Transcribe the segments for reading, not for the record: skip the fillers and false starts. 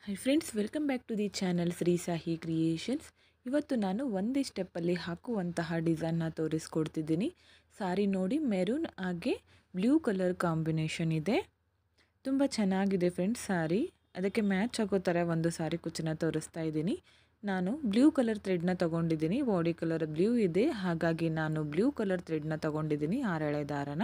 Hi friends, welcome back to the channel Shri Sahi creations. ಇವತ್ತು ನಾನು ಒಂದೇ ಸ್ಟೆಪ್ಪಲ್ಲಿ ಹಾಕುವಂತಹ ಡಿಸೈನ್ನ ತೋರಿಸ್ಕೊಡ್ತಿದ್ದೀನಿ. ಸಾರಿ ನೋಡಿ, ಮೆರೂನ್ ಹಾಗೆ ಬ್ಲೂ ಕಲರ್ ಕಾಂಬಿನೇಷನ್ ಇದೆ. ತುಂಬ ಚೆನ್ನಾಗಿದೆ ಫ್ರೆಂಡ್ಸ್ ಸಾರಿ. ಅದಕ್ಕೆ ಮ್ಯಾಚ್ ಆಗೋ ಥರ ಒಂದು ಸಾರಿ ಕುಚ್ಚನ್ನ ತೋರಿಸ್ತಾ ಇದ್ದೀನಿ. ನಾನು ಬ್ಲೂ ಕಲರ್ ಥ್ರೆಡ್ನ ತೊಗೊಂಡಿದ್ದೀನಿ. ಬಾಡಿ ಕಲರ್ ಬ್ಲೂ ಇದೆ, ಹಾಗಾಗಿ ನಾನು ಬ್ಲೂ ಕಲರ್ ಥ್ರೆಡ್ನ ತೊಗೊಂಡಿದ್ದೀನಿ, 6 ಎಳೆ ದಾರನ.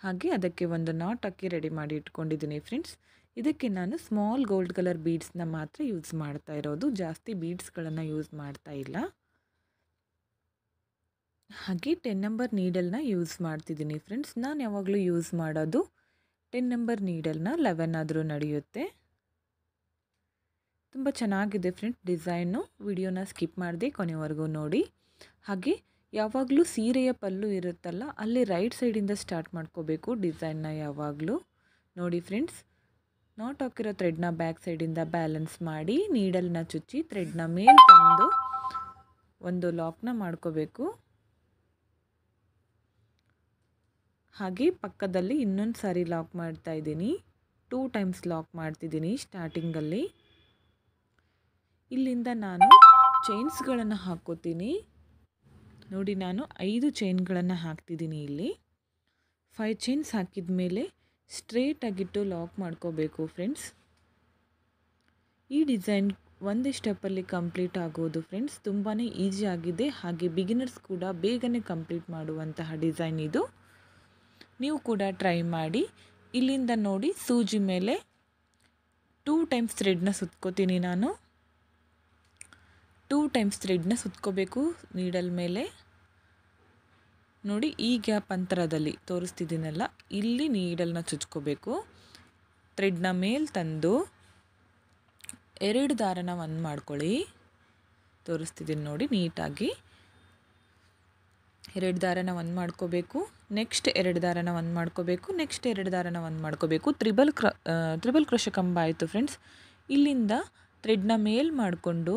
ಹಾಗೆ ಅದಕ್ಕೆ ಒಂದು ನಾಟ್ ಹಾಕಿ ರೆಡಿ ಮಾಡಿ ಇಟ್ಕೊಂಡಿದ್ದೀನಿ ಫ್ರೆಂಡ್ಸ್. ಇದಕ್ಕೆ ನಾನು ಸ್ಮಾಲ್ ಗೋಲ್ಡ್ ಕಲರ್ ಬೀಡ್ಸ್ನ ಮಾತ್ರ ಯೂಸ್ ಮಾಡ್ತಾ ಇರೋದು, ಜಾಸ್ತಿ ಬೀಡ್ಸ್ಗಳನ್ನು ಯೂಸ್ ಮಾಡ್ತಾ ಇಲ್ಲ. ಹಾಗೆ 10 ನಂಬರ್ ನೀಡಲ್ನ ಯೂಸ್ ಮಾಡ್ತಿದ್ದೀನಿ ಫ್ರೆಂಡ್ಸ್. ನಾನು ಯಾವಾಗಲೂ ಯೂಸ್ ಮಾಡೋದು 10 ನಂಬರ್ ನೀಡಲ್ನ, 11 ಆದರೂ ನಡೆಯುತ್ತೆ. ತುಂಬ ಚೆನ್ನಾಗಿದೆ ಫ್ರೆಂಡ್ಸ್ ಡಿಸೈನು. ವಿಡಿಯೋನ ಸ್ಕಿಪ್ ಮಾಡದೆ ಕೊನೆವರೆಗೂ ನೋಡಿ. ಹಾಗೆ ಯಾವಾಗಲೂ ಸೀರೆಯ ಪಲ್ಲು ಇರುತ್ತಲ್ಲ, ಅಲ್ಲಿ ರೈಟ್ ಸೈಡಿಂದ ಸ್ಟಾರ್ಟ್ ಮಾಡ್ಕೋಬೇಕು ಡಿಸೈನ್ನ ಯಾವಾಗಲೂ. ನೋಡಿ ಫ್ರೆಂಡ್ಸ್, ನಾಟ್ ಹಾಕಿರೋ ಥ್ರೆಡ್ನ ಬ್ಯಾಕ್ ಸೈಡಿಂದ ಬ್ಯಾಲೆನ್ಸ್ ಮಾಡಿ ನೀಡಲ್ನ ಚುಚ್ಚಿ ಥ್ರೆಡ್ನ ಮೇಲೆ ತಂದು ಒಂದು ಲಾಕ್ನ ಮಾಡ್ಕೋಬೇಕು. ಹಾಗೆ ಪಕ್ಕದಲ್ಲಿ ಇನ್ನೊಂದು ಸಾರಿ ಲಾಕ್ ಮಾಡ್ತಾ ಇದ್ದೀನಿ. 2 ಟೈಮ್ಸ್ ಲಾಕ್ ಮಾಡ್ತಿದ್ದೀನಿ ಸ್ಟಾರ್ಟಿಂಗಲ್ಲಿ. ಇಲ್ಲಿಂದ ನಾನು ಚೈನ್ಸ್ಗಳನ್ನು ಹಾಕ್ಕೋತೀನಿ. ನೋಡಿ, ನಾನು 5 ಚೈನ್ಗಳನ್ನು ಹಾಕ್ತಿದ್ದೀನಿ ಇಲ್ಲಿ. 5 ಚೈನ್ಸ್ ಹಾಕಿದ ಮೇಲೆ ಸ್ಟ್ರೇಟಾಗಿಟ್ಟು ಲಾಕ್ ಮಾಡ್ಕೋಬೇಕು ಫ್ರೆಂಡ್ಸ್. ಈ ಡಿಸೈನ್ ಒಂದೇ ಸ್ಟೆಪ್ಪಲ್ಲಿ ಕಂಪ್ಲೀಟ್ ಆಗೋದು ಫ್ರೆಂಡ್ಸ್. ತುಂಬಾ ಈಸಿ ಆಗಿದೆ, ಹಾಗೆ ಬಿಗಿನರ್ಸ್ ಕೂಡ ಬೇಗನೆ ಕಂಪ್ಲೀಟ್ ಮಾಡುವಂತಹ ಡಿಸೈನ್ ಇದು. ನೀವು ಕೂಡ ಟ್ರೈ ಮಾಡಿ. ಇಲ್ಲಿಂದ ನೋಡಿ, ಸೂಜಿ ಮೇಲೆ 2 ಟೈಮ್ಸ್ ಥ್ರೆಡ್ನ ಸುತ್ಕೋತೀನಿ ನಾನು. 2 ಟೈಮ್ಸ್ ಥ್ರೆಡ್ನ ಸುತ್ಕೋಬೇಕು ನೀಡಲ್ ಮೇಲೆ. ನೋಡಿ, ಈ ಗ್ಯಾಪ್ ಅಂತರದಲ್ಲಿ ತೋರಿಸ್ತಿದ್ದೀನಲ್ಲ, ಇಲ್ಲಿ ನೀಡಲ್ನ ಚುಚ್ಕೋಬೇಕು. ಥ್ರೆಡ್ನ ಮೇಲೆ ತಂದು 2 ದಾರನ ಒಂದು ಮಾಡ್ಕೊಳ್ಳಿ. ತೋರಿಸ್ತಿದ್ದೀನಿ ನೋಡಿ ನೀಟಾಗಿ. 2 ದಾರನ ಒಂದು ಮಾಡ್ಕೋಬೇಕು, ನೆಕ್ಸ್ಟ್ 2 ದಾರನ ಒಂದು ಮಾಡ್ಕೋಬೇಕು, ನೆಕ್ಸ್ಟ್ 2 ದಾರನ ಒಂದು ಮಾಡ್ಕೋಬೇಕು. ತ್ರಿಬಲ್ ಕ್ರೋಶೆ ಕಂಬ ಆಯಿತು ಫ್ರೆಂಡ್ಸ್. ಇಲ್ಲಿಂದ ಥ್ರೆಡ್ನ ಮೇಲೆ ಮಾಡಿಕೊಂಡು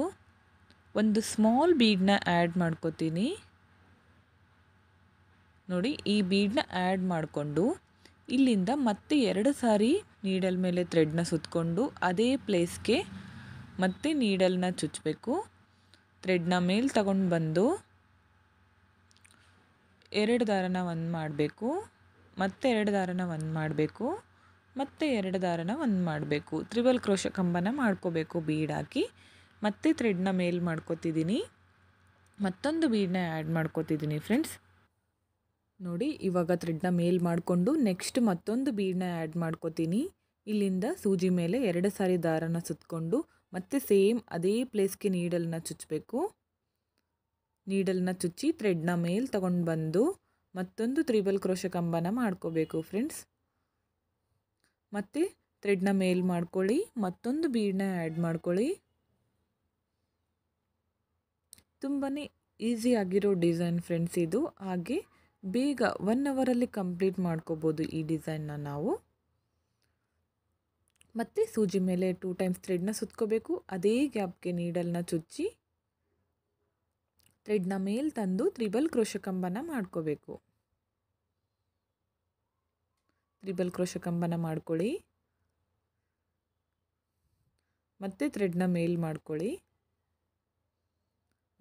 ಒಂದು ಸ್ಮಾಲ್ ಬೀಡನ್ನ ಆ್ಯಡ್ ಮಾಡ್ಕೋತೀನಿ. ನೋಡಿ, ಈ ಬೀಡನ್ನ ಆ್ಯಡ್ ಮಾಡಿಕೊಂಡು ಇಲ್ಲಿಂದ ಮತ್ತೆ 2 ಸಾರಿ ನೀಡಲ್ ಮೇಲೆ ಥ್ರೆಡ್ನ ಸುತ್ತಕೊಂಡು ಅದೇ ಪ್ಲೇಸ್ಗೆ ಮತ್ತೆ ನೀಡಲ್ನ ಚುಚ್ಚಬೇಕು. ಥ್ರೆಡ್ನ ಮೇಲೆ ತಗೊಂಡು ಬಂದು 2 ದಾರನ ಒಂದು ಮಾಡಬೇಕು, ಮತ್ತೆ 2 ದಾರನ ಒಂದು ಮಾಡಬೇಕು, ಮತ್ತೆ 2 ದಾರನ ಒಂದು ಮಾಡಬೇಕು. ತ್ರಿಬಲ್ ಕ್ರೋಶೆ ಕಂಬನ ಮಾಡ್ಕೋಬೇಕು ಬೀಡ್ ಹಾಕಿ. ಮತ್ತೆ ಥ್ರೆಡ್ನ ಮೇಲೆ ಮಾಡ್ಕೋತಿದ್ದೀನಿ, ಮತ್ತೊಂದು ಬೀಡನ್ನ ಆ್ಯಡ್ ಮಾಡ್ಕೋತಿದ್ದೀನಿ ಫ್ರೆಂಡ್ಸ್. ನೋಡಿ, ಇವಾಗ ಥ್ರೆಡ್ನ ಮೇಲೆ ಮಾಡಿಕೊಂಡು ನೆಕ್ಸ್ಟ್ ಮತ್ತೊಂದು ಬೀಡನ್ನ ಆ್ಯಡ್ ಮಾಡ್ಕೋತೀನಿ. ಇಲ್ಲಿಂದ ಸೂಜಿ ಮೇಲೆ 2 ಸಾರಿ ದಾರನ ಸುತ್ತಕೊಂಡು ಮತ್ತೆ ಸೇಮ್ ಅದೇ ಪ್ಲೇಸ್ಗೆ ನೀಡಲ್ನ ಚುಚ್ಚಬೇಕು. ನೀಡಲ್ನ ಚುಚ್ಚಿ ಥ್ರೆಡ್ನ ಮೇಲೆ ತಗೊಂಡು ಬಂದು ಮತ್ತೊಂದು ತ್ರಿಬಲ್ ಕ್ರೋಶೆ ಕಂಬನ ಮಾಡ್ಕೋಬೇಕು ಫ್ರೆಂಡ್ಸ್. ಮತ್ತೆ ಥ್ರೆಡ್ನ ಮೇಲೆ ಮಾಡ್ಕೊಳ್ಳಿ, ಮತ್ತೊಂದು ಬೀಡನ್ನ ಆ್ಯಡ್ ಮಾಡ್ಕೊಳ್ಳಿ. ತುಂಬಾ ಈಸಿ ಆಗಿರೋ ಡಿಸೈನ್ ಫ್ರೆಂಡ್ಸ್ ಇದು. ಹಾಗೆ ಬೇಗ 1 ಅವರಲ್ಲಿ ಕಂಪ್ಲೀಟ್ ಮಾಡ್ಕೋಬೋದು ಈ ಡಿಸೈನ್ನ ನಾವು. ಮತ್ತು ಸೂಜಿ ಮೇಲೆ 2 ಟೈಮ್ಸ್ ಥ್ರೆಡ್ನ ಸುತ್ಕೋಬೇಕು. ಅದೇ ಗ್ಯಾಪ್ಗೆ ನೀಡಲ್ನ ಚುಚ್ಚಿ ಥ್ರೆಡ್ನ ಮೇಲೆ ತಂದು ತ್ರಿಬಲ್ ಕ್ರೋಶೆ ಕಂಬನ ಮಾಡ್ಕೋಬೇಕು. ತ್ರಿಬಲ್ ಕ್ರೋಶೆ ಕಂಬನ ಮಾಡ್ಕೊಳ್ಳಿ, ಮತ್ತೆ ಥ್ರೆಡ್ನ ಮೇಲೆ ಮಾಡ್ಕೊಳ್ಳಿ.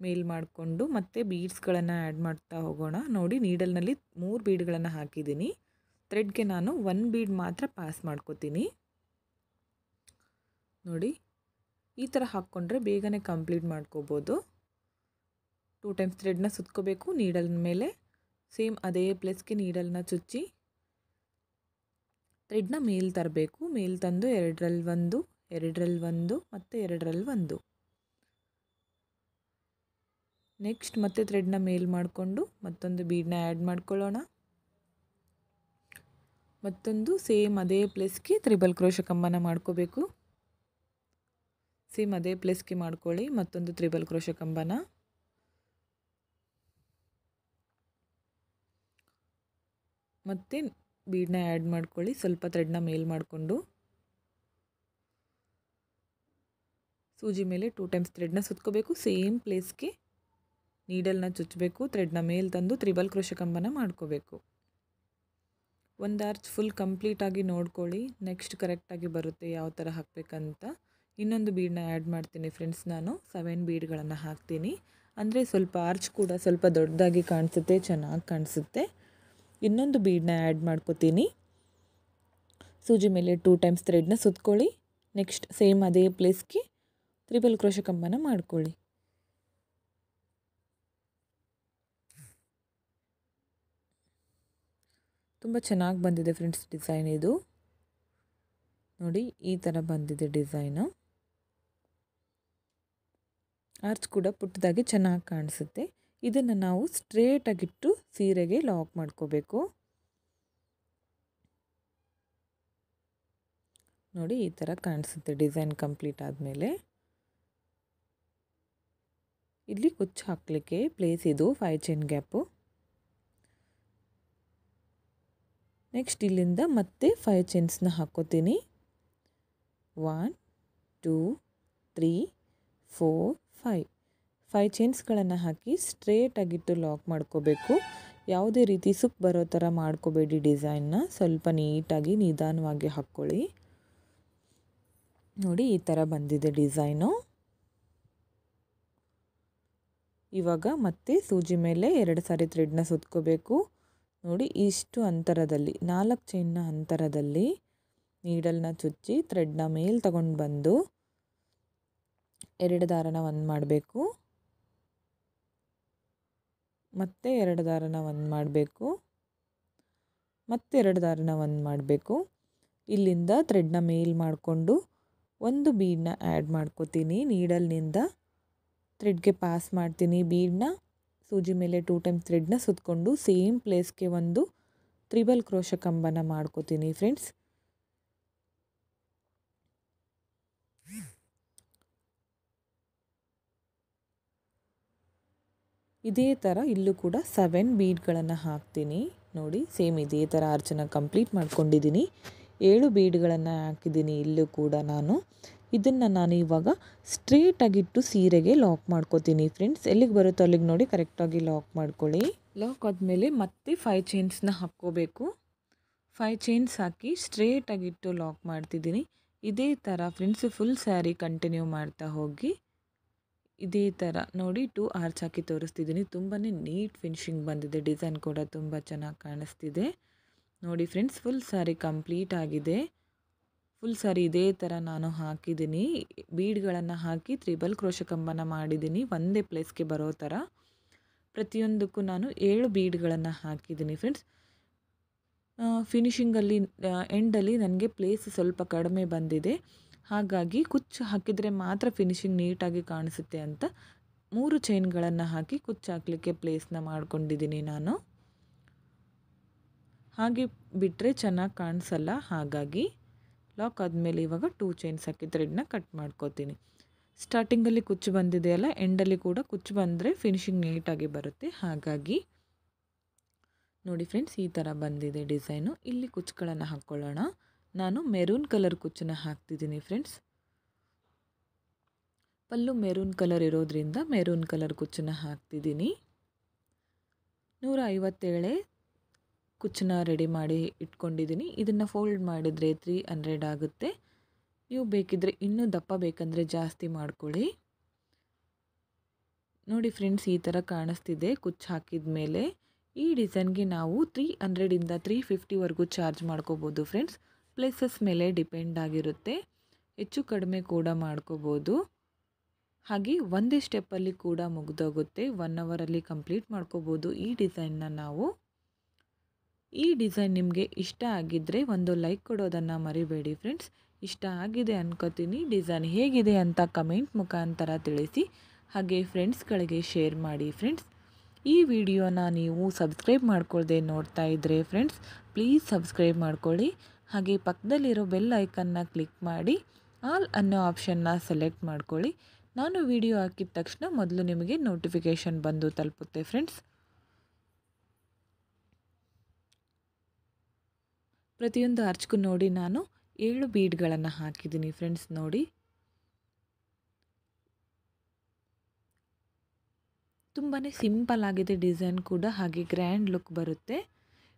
ಮೇಲ್ ಮಾಡಿಕೊಂಡು ಮತ್ತೆ ಬೀಡ್ಸ್ಗಳನ್ನು ಆ್ಯಡ್ ಮಾಡ್ತಾ ಹೋಗೋಣ. ನೋಡಿ, ನೀಡಲ್ನಲ್ಲಿ 3 ಬೀಡ್ಗಳನ್ನು ಹಾಕಿದ್ದೀನಿ. ಥ್ರೆಡ್ಗೆ ನಾನು 1 ಬೀಡ್ ಮಾತ್ರ ಪಾಸ್ ಮಾಡ್ಕೋತೀನಿ. ನೋಡಿ, ಈ ಥರ ಹಾಕ್ಕೊಂಡ್ರೆ ಬೇಗನೆ ಕಂಪ್ಲೀಟ್ ಮಾಡ್ಕೋಬೋದು. 2 ಟೈಮ್ಸ್ ಥ್ರೆಡ್ನ ಸುತ್ಕೋಬೇಕು ನೀಡಲ್ ಮೇಲೆ. ಸೇಮ್ ಅದೇ ಪ್ಲೇಸ್ಗೆ ನೀಡಲ್ನ ಚುಚ್ಚಿ ಥ್ರೆಡ್ನ ಮೇಲೆ ತರಬೇಕು. ಮೇಲೆ ತಂದು 2ರಲ್ಲಿ 1, 2ರಲ್ಲಿ 1 ಮತ್ತು 2ರಲ್ಲಿ 1. ನೆಕ್ಸ್ಟ್ ಮತ್ತೆ ಥ್ರೆಡ್ನ ಮೇಲೆ ಮಾಡಿಕೊಂಡು ಮತ್ತೊಂದು ಬೀಡನ್ನ ಆ್ಯಡ್ ಮಾಡ್ಕೊಳ್ಳೋಣ. ಮತ್ತೊಂದು ಸೇಮ್ ಅದೇ ಪ್ಲೇಸ್ಗೆ ತ್ರಿಬಲ್ ಕ್ರೋಶೆ ಕಂಬನ ಮಾಡ್ಕೋಬೇಕು. ಸೇಮ್ ಅದೇ ಪ್ಲೇಸ್ಗೆ ಮಾಡ್ಕೊಳ್ಳಿ ಮತ್ತೊಂದು ತ್ರಿಬಲ್ ಕ್ರೋಶೆ ಕಂಬನ. ಮತ್ತೆ ಬೀಡನ್ನ ಆ್ಯಡ್ ಮಾಡ್ಕೊಳ್ಳಿ, ಸ್ವಲ್ಪ ಥ್ರೆಡ್ನ ಮೇಲೆ ಮಾಡಿಕೊಂಡು ಸೂಜಿ ಮೇಲೆ 2 ಟೈಮ್ಸ್ ಥ್ರೆಡ್ನ ಸುತ್ಕೋಬೇಕು. ಸೇಮ್ ಪ್ಲೇಸ್ಗೆ ನೀಡಲ್ನ ಚುಚ್ಚಬೇಕು. ಥ್ರೆಡ್ನ ಮೇಲೆ ತಂದು ತ್ರಿಬಲ್ ಕ್ರೋಶೆ ಕಂಬನ ಮಾಡ್ಕೋಬೇಕು. ಒಂದು ಆರ್ಚ್ ಫುಲ್ ಕಂಪ್ಲೀಟಾಗಿ ನೋಡ್ಕೊಳ್ಳಿ, ನೆಕ್ಸ್ಟ್ ಕರೆಕ್ಟಾಗಿ ಬರುತ್ತೆ ಯಾವ ಥರ ಹಾಕಬೇಕಂತ. ಇನ್ನೊಂದು ಬೀಡನ್ನ ಆ್ಯಡ್ ಮಾಡ್ತೀನಿ ಫ್ರೆಂಡ್ಸ್. ನಾನು 7 ಬೀಡ್ಗಳನ್ನು ಹಾಕ್ತೀನಿ. ಅಂದರೆ ಸ್ವಲ್ಪ ಆರ್ಚ್ ಕೂಡ ಸ್ವಲ್ಪ ದೊಡ್ಡದಾಗಿ ಕಾಣಿಸುತ್ತೆ, ಚೆನ್ನಾಗಿ ಕಾಣಿಸುತ್ತೆ. ಇನ್ನೊಂದು ಬೀಡನ್ನ ಆ್ಯಡ್ ಮಾಡ್ಕೋತೀನಿ. ಸೂಜಿ ಮೇಲೆ 2 ಟೈಮ್ಸ್ ಥ್ರೆಡ್ನ ಸುತ್ಕೊಳ್ಳಿ. ನೆಕ್ಸ್ಟ್ ಸೇಮ್ ಅದೇ ಪ್ಲೇಸ್ಗೆ ತ್ರಿಬಲ್ ಕ್ರೋಶೆ ಕಂಬನ ಮಾಡ್ಕೊಳ್ಳಿ. ತುಂಬ ಚೆನ್ನಾಗಿ ಬಂದಿದೆ ಫ್ರೆಂಡ್ಸ್ ಡಿಸೈನ್ ಇದು. ನೋಡಿ ಈ ಥರ ಬಂದಿದೆ ಡಿಸೈನು. ಆರ್ಚ್ ಕೂಡ ಪುಟ್ಟದಾಗಿ ಚೆನ್ನಾಗಿ ಕಾಣಿಸುತ್ತೆ. ಇದನ್ನು ನಾವು ಸ್ಟ್ರೇಟಾಗಿಟ್ಟು ಸೀರೆಗೆ ಲಾಕ್ ಮಾಡ್ಕೋಬೇಕು. ನೋಡಿ ಈ ಥರ ಕಾಣಿಸುತ್ತೆ ಡಿಸೈನ್ ಕಂಪ್ಲೀಟ್ ಆದಮೇಲೆ. ಇಲ್ಲಿ ಕುಚ್ಚು ಹಾಕಲಿಕ್ಕೆ ಪ್ಲೇಸ್ ಇದು 5 ಚೈನ್ ಗ್ಯಾಪು. ನೆಕ್ಸ್ಟ್ ಇಲ್ಲಿಂದ ಮತ್ತೆ 5 ಚೈನ್ಸ್ನ ಹಾಕೋತೀನಿ. 1 2 3 4 5 ಚೈನ್ಸ್ಗಳನ್ನು ಹಾಕಿ ಸ್ಟ್ರೇಟಾಗಿಟ್ಟು ಲಾಕ್ ಮಾಡ್ಕೋಬೇಕು. ಯಾವುದೇ ರೀತಿ ಸುಕ್ ಬರೋ ಥರ ಮಾಡ್ಕೋಬೇಡಿ. ಡಿಸೈನ್ನ ಸ್ವಲ್ಪ ನೀಟಾಗಿ ನಿಧಾನವಾಗಿ ಹಾಕ್ಕೊಳ್ಳಿ. ನೋಡಿ ಈ ಥರ ಬಂದಿದೆ ಡಿಸೈನು. ಇವಾಗ ಮತ್ತೆ ಸೂಜಿ ಮೇಲೆ 2 ಸಾರಿ ಥ್ರೆಡ್ನ ಸುತ್ಕೋಬೇಕು. ನೋಡಿ ಇಷ್ಟು ಅಂತರದಲ್ಲಿ 4 ಚೈನ್ನ ಅಂತರದಲ್ಲಿ ನೀಡಲ್ನ ಚುಚ್ಚಿ ಥ್ರೆಡ್ನ ಮೇಲೆ ತಗೊಂಡು ಬಂದು 2 ದಾರನ ಒಂದು ಮಾಡಬೇಕು. ಮತ್ತೆ 2 ದಾರನ ಒಂದು ಮಾಡಬೇಕು. ಮತ್ತೆ 2 ದಾರನ ಒಂದು ಮಾಡಬೇಕು. ಇಲ್ಲಿಂದ ಥ್ರೆಡ್ನ ಮೇಲ್ ಮಾಡಿಕೊಂಡು ಒಂದು ಬೀಡನ್ನ ಆ್ಯಡ್ ಮಾಡ್ಕೋತೀನಿ. ನೀಡಲ್ನಿಂದ ಥ್ರೆಡ್ಗೆ ಪಾಸ್ ಮಾಡ್ತೀನಿ ಬೀಡನ್ನ. ಸೂಜಿ ಮೇಲೆ 2 ಟೈಮ್ಸ್ ಥ್ರೆಡ್ನ ಸುತ್ತಕೊಂಡು ಸೇಮ್ ಪ್ಲೇಸ್ಗೆ ಒಂದು ತ್ರಿಬಲ್ ಕ್ರೋಶೆ ಕಂಬನ ಮಾಡ್ಕೋತೀನಿ ಫ್ರೆಂಡ್ಸ್. ಇದೇ ಥರ ಇಲ್ಲೂ ಕೂಡ 7 ಬೀಡ್ಗಳನ್ನು ಹಾಕ್ತೀನಿ. ನೋಡಿ ಸೇಮ್ ಇದೇ ಥರ ಆರ್ಚನ್ನು ಕಂಪ್ಲೀಟ್ ಮಾಡ್ಕೊಂಡಿದ್ದೀನಿ. 7 ಬೀಡ್ಗಳನ್ನು ಹಾಕಿದ್ದೀನಿ ಇಲ್ಲೂ ಕೂಡ ನಾನು. ಇದನ್ನು ನಾನು ಇವಾಗ ಸ್ಟ್ರೇಟಾಗಿಟ್ಟು ಸೀರೆಗೆ ಲಾಕ್ ಮಾಡ್ಕೋತೀನಿ ಫ್ರೆಂಡ್ಸ್. ಎಲ್ಲಿಗೆ ಬರುತ್ತೋ ಅಲ್ಲಿಗೆ ನೋಡಿ ಕರೆಕ್ಟಾಗಿ ಲಾಕ್ ಮಾಡ್ಕೊಳ್ಳಿ. ಲಾಕ್ ಆದಮೇಲೆ ಮತ್ತೆ 5 ಚೈನ್ಸ್ನ ಹಾಕ್ಕೋಬೇಕು. 5 ಚೈನ್ಸ್ ಹಾಕಿ ಸ್ಟ್ರೇಟಾಗಿಟ್ಟು ಲಾಕ್ ಮಾಡ್ತಿದ್ದೀನಿ. ಇದೇ ಥರ ಫ್ರೆಂಡ್ಸ್ ಫುಲ್ ಸ್ಯಾರಿ ಕಂಟಿನ್ಯೂ ಮಾಡ್ತಾ ಹೋಗಿ. ಇದೇ ಥರ ನೋಡಿ 2 ಆರ್ಚ್ ಹಾಕಿ ತೋರಿಸ್ತಿದ್ದೀನಿ. ತುಂಬಾ ನೀಟ್ ಫಿನಿಶಿಂಗ್ ಬಂದಿದೆ. ಡಿಸೈನ್ ಕೂಡ ತುಂಬ ಚೆನ್ನಾಗಿ ಕಾಣಿಸ್ತಿದೆ. ನೋಡಿ ಫ್ರೆಂಡ್ಸ್ ಫುಲ್ ಸ್ಯಾರಿ ಕಂಪ್ಲೀಟ್ ಆಗಿದೆ. ಫುಲ್ ಸ್ಯಾರಿ ಇದೇ ಥರ ನಾನು ಹಾಕಿದ್ದೀನಿ. ಬೀಡ್ಗಳನ್ನು ಹಾಕಿ ತ್ರಿಬಲ್ ಕ್ರೋಶೆ ಕಂಬನ ಮಾಡಿದ್ದೀನಿ ಒಂದೇ ಪ್ಲೇಸ್ಗೆ ಬರೋ ಥರ. ಪ್ರತಿಯೊಂದಕ್ಕೂ ನಾನು 7 ಬೀಡ್ಗಳನ್ನು ಹಾಕಿದ್ದೀನಿ ಫ್ರೆಂಡ್ಸ್. ಫಿನಿಶಿಂಗಲ್ಲಿ ಎಂಡಲ್ಲಿ ನನಗೆ ಪ್ಲೇಸ್ ಸ್ವಲ್ಪ ಕಡಿಮೆ ಬಂದಿದೆ. ಹಾಗಾಗಿ ಕುಚ್ಚು ಹಾಕಿದರೆ ಮಾತ್ರ ಫಿನಿಶಿಂಗ್ ನೀಟಾಗಿ ಕಾಣಿಸುತ್ತೆ ಅಂತ 3 ಚೈನ್ಗಳನ್ನು ಹಾಕಿ ಕುಚ್ಚು ಹಾಕಲಿಕ್ಕೆ ಪ್ಲೇಸ್ನ ಮಾಡ್ಕೊಂಡಿದ್ದೀನಿ ನಾನು. ಹಾಗೆ ಬಿಟ್ಟರೆ ಚೆನ್ನಾಗಿ ಕಾಣಿಸಲ್ಲ. ಹಾಗಾಗಿ ಲಾಕ್ ಆದಮೇಲೆ ಇವಾಗ 2 ಚೈನ್ಸ್ ಹಾಕಿ ಥ್ರೆಡ್ನ ಕಟ್ ಮಾಡ್ಕೋತೀನಿ. ಸ್ಟಾರ್ಟಿಂಗಲ್ಲಿ ಕುಚ್ಚು ಬಂದಿದೆಯಲ್ಲ, ಎಂಡಲ್ಲಿ ಕೂಡ ಕುಚ್ಚು ಬಂದರೆ ಫಿನಿಶಿಂಗ್ ನೀಟಾಗಿ ಬರುತ್ತೆ. ಹಾಗಾಗಿ ನೋಡಿ ಫ್ರೆಂಡ್ಸ್ ಈ ಥರ ಬಂದಿದೆ ಡಿಸೈನು. ಇಲ್ಲಿ ಕುಚ್ಚುಗಳನ್ನು ಹಾಕ್ಕೊಳ್ಳೋಣ. ನಾನು ಮೆರೂನ್ ಕಲರ್ ಕುಚ್ಚನ್ನ ಹಾಕ್ತಿದ್ದೀನಿ ಫ್ರೆಂಡ್ಸ್. ಪಲ್ಲು ಮೆರೂನ್ ಕಲರ್ ಇರೋದ್ರಿಂದ ಮೆರೂನ್ ಕಲರ್ ಕುಚ್ಚನ್ನ ಹಾಕ್ತಿದ್ದೀನಿ. 157 ಕುಚ್ಚನ್ನ ರೆಡಿ ಮಾಡಿ ಇಟ್ಕೊಂಡಿದ್ದೀನಿ. ಇದನ್ನು ಫೋಲ್ಡ್ ಮಾಡಿದರೆ 300 ಆಗುತ್ತೆ. ನೀವು ಬೇಕಿದ್ದರೆ ಇನ್ನೂ ದಪ್ಪ ಬೇಕಂದರೆ ಜಾಸ್ತಿ ಮಾಡ್ಕೊಳ್ಳಿ. ನೋಡಿ ಫ್ರೆಂಡ್ಸ್ ಈ ಥರ ಕಾಣಿಸ್ತಿದೆ ಕುಚ್ಚು ಹಾಕಿದ ಮೇಲೆ. ಈ ಡಿಸೈನ್ಗೆ ನಾವು 300ಇಂದ 350ವರೆಗೂ ಚಾರ್ಜ್ ಮಾಡ್ಕೋಬೋದು ಫ್ರೆಂಡ್ಸ್. ಪ್ಲೇಸಸ್ ಮೇಲೆ ಡಿಪೆಂಡ್ ಆಗಿರುತ್ತೆ. ಹೆಚ್ಚು ಕಡಿಮೆ ಕೂಡ ಮಾಡ್ಕೋಬೋದು. ಹಾಗೆ ಒಂದೇ ಸ್ಟೆಪ್ಪಲ್ಲಿ ಕೂಡ ಮುಗಿದೋಗುತ್ತೆ. 1 ಅವರಲ್ಲಿ ಕಂಪ್ಲೀಟ್ ಮಾಡ್ಕೋಬೋದು ಈ ಡಿಸೈನ್ನ ನಾವು. ಈ ಡಿಸೈನ್ ನಿಮಗೆ ಇಷ್ಟ ಆಗಿದ್ದರೆ ಒಂದು ಲೈಕ್ ಕೊಡೋದನ್ನು ಮರಿಬೇಡಿ ಫ್ರೆಂಡ್ಸ್. ಇಷ್ಟ ಆಗಿದೆ ಅನ್ಕೋತೀನಿ. ಡಿಸೈನ್ ಹೇಗಿದೆ ಅಂತ ಕಮೆಂಟ್ ಮುಖಾಂತರ ತಿಳಿಸಿ. ಹಾಗೆ ಫ್ರೆಂಡ್ಸ್ಗಳಿಗೆ ಶೇರ್ ಮಾಡಿ ಫ್ರೆಂಡ್ಸ್. ಈ ವಿಡಿಯೋನ ನೀವು ಸಬ್ಸ್ಕ್ರೈಬ್ ಮಾಡ್ಕೊಳ್ಳದೆ ನೋಡ್ತಾ ಇದ್ದರೆ ಫ್ರೆಂಡ್ಸ್ ಪ್ಲೀಸ್ ಸಬ್ಸ್ಕ್ರೈಬ್ ಮಾಡ್ಕೊಳ್ಳಿ. ಹಾಗೆ ಪಕ್ಕದಲ್ಲಿರೋ ಬೆಲ್ ಐಕನ್ನ ಕ್ಲಿಕ್ ಮಾಡಿ ಆಲ್ ಅನ್ನೋ ಆಪ್ಷನ್ನ ಸೆಲೆಕ್ಟ್ ಮಾಡ್ಕೊಳ್ಳಿ. ನಾನು ವಿಡಿಯೋ ಹಾಕಿದ ತಕ್ಷಣ ಮೊದಲು ನಿಮಗೆ ನೋಟಿಫಿಕೇಷನ್ ಬಂದು ತಲುಪುತ್ತೆ ಫ್ರೆಂಡ್ಸ್. ಪ್ರತಿಯೊಂದು ಆರ್ಚ್ಗೂ ನೋಡಿ ನಾನು 7 ಬೀಡ್ಗಳನ್ನು ಹಾಕಿದ್ದೀನಿ ಫ್ರೆಂಡ್ಸ್. ನೋಡಿ ತುಂಬಾ ಸಿಂಪಲ್ ಆಗಿದೆ ಡಿಸೈನ್ ಕೂಡ, ಹಾಗೆ ಗ್ರ್ಯಾಂಡ್ ಲುಕ್ ಬರುತ್ತೆ.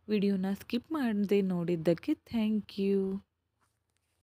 ವಿಡಿಯೋನ ಸ್ಕಿಪ್ ಮಾಡದೆ ನೋಡಿದ್ದಕ್ಕೆ ಥ್ಯಾಂಕ್ ಯು.